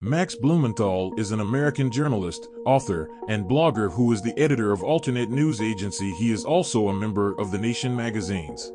Max Blumenthal is an American journalist, author, and blogger who is the editor of alternate news agency. He is also a member of The Nation magazines.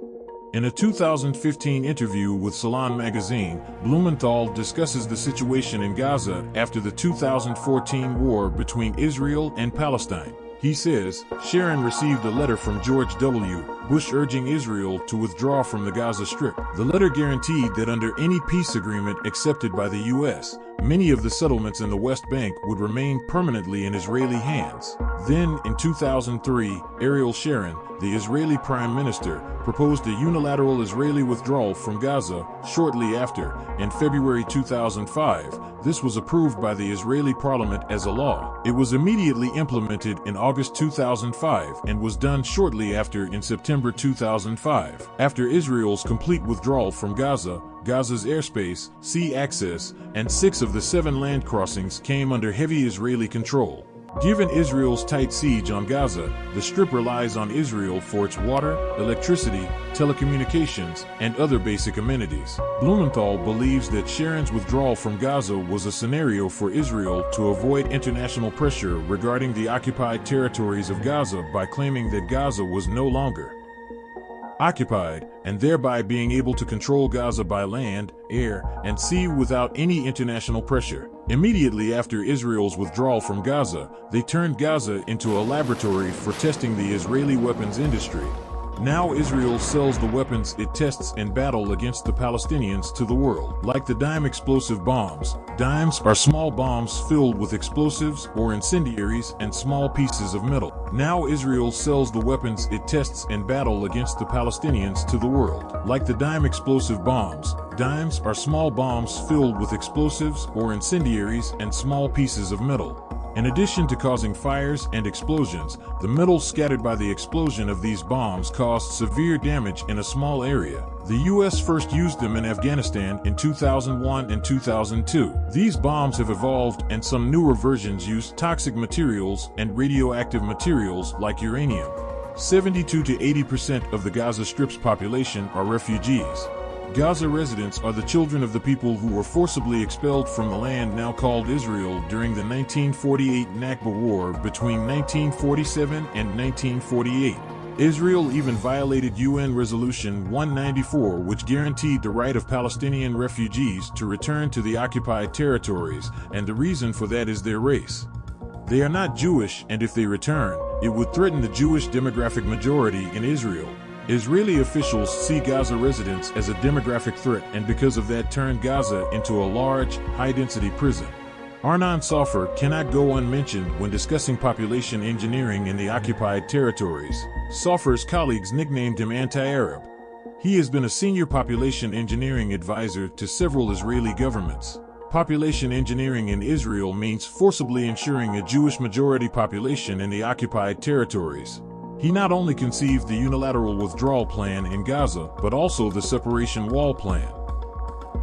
In a 2015 interview with Salon magazine, Blumenthal discusses the situation in Gaza after the 2014 war between Israel and Palestine. He says, Sharon received a letter from George W. Bush urging Israel to withdraw from the Gaza Strip. The letter guaranteed that under any peace agreement accepted by the U.S., many of the settlements in the West Bank would remain permanently in Israeli hands. Then, in 2003, Ariel Sharon, the Israeli Prime Minister, proposed a unilateral Israeli withdrawal from Gaza. Shortly after, in February 2005, this was approved by the Israeli parliament as a law. It was immediately implemented in August 2005 and was done shortly after in September 2005. After Israel's complete withdrawal from Gaza, Gaza's airspace, sea access, and 6 of the 7 land crossings came under heavy Israeli control. Given Israel's tight siege on Gaza, the Strip relies on Israel for its water, electricity, telecommunications, and other basic amenities. Blumenthal believes that Sharon's withdrawal from Gaza was a scenario for Israel to avoid international pressure regarding the occupied territories of Gaza by claiming that Gaza was no longer occupied, and thereby being able to control Gaza by land, air, and sea without any international pressure. Immediately after Israel's withdrawal from Gaza, they turned Gaza into a laboratory for testing the Israeli weapons industry. Now Israel sells the weapons it tests in battle against the Palestinians to the world. Like the dime explosive bombs, dimes are small bombs filled with explosives or incendiaries and small pieces of metal. Now Israel sells the weapons it tests in battle against the Palestinians to the world. Like the dime explosive bombs, dimes are small bombs filled with explosives or incendiaries and small pieces of metal. In addition to causing fires and explosions, the metal scattered by the explosion of these bombs caused severe damage in a small area. The U.S. first used them in Afghanistan in 2001 and 2002. These bombs have evolved, and some newer versions use toxic materials and radioactive materials like uranium. 72 to 80% of the Gaza Strip's population are refugees. Gaza residents are the children of the people who were forcibly expelled from the land now called Israel during the 1948 Nakba War between 1947 and 1948. Israel even violated UN Resolution 194, which guaranteed the right of Palestinian refugees to return to the occupied territories, and the reason for that is their race. They are not Jewish, and if they return, it would threaten the Jewish demographic majority in Israel. Israeli officials see Gaza residents as a demographic threat, and because of that turned Gaza into a large, high-density prison. Arnon Sofer cannot go unmentioned when discussing population engineering in the occupied territories. Sofer's colleagues nicknamed him anti-Arab. He has been a senior population engineering advisor to several Israeli governments. Population engineering in Israel means forcibly ensuring a Jewish majority population in the occupied territories. He not only conceived the unilateral withdrawal plan in Gaza, but also the separation wall plan.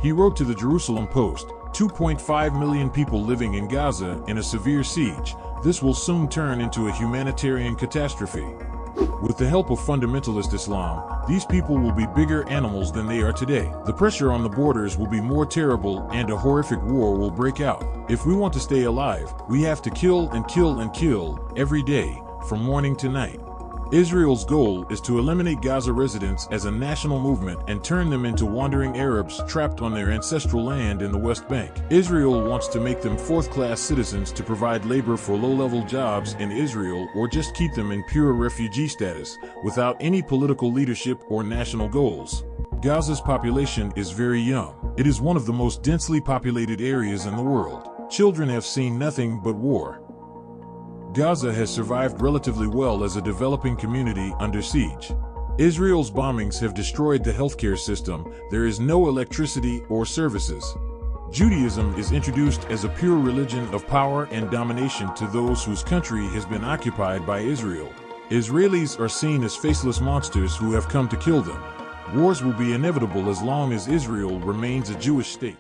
He wrote to the Jerusalem Post, 2.5 million people living in Gaza in a severe siege. This will soon turn into a humanitarian catastrophe. With the help of fundamentalist Islam, these people will be bigger animals than they are today. The pressure on the borders will be more terrible, and a horrific war will break out. If we want to stay alive, we have to kill and kill and kill every day, from morning to night. Israel's goal is to eliminate Gaza residents as a national movement and turn them into wandering Arabs trapped on their ancestral land in the West Bank. Israel wants to make them fourth-class citizens to provide labor for low-level jobs in Israel, or just keep them in pure refugee status, without any political leadership or national goals. Gaza's population is very young. It is one of the most densely populated areas in the world. Children have seen nothing but war. Gaza has survived relatively well as a developing community under siege. Israel's bombings have destroyed the healthcare system. There is no electricity or services. Judaism is introduced as a pure religion of power and domination to those whose country has been occupied by Israel. Israelis are seen as faceless monsters who have come to kill them. Wars will be inevitable as long as Israel remains a Jewish state.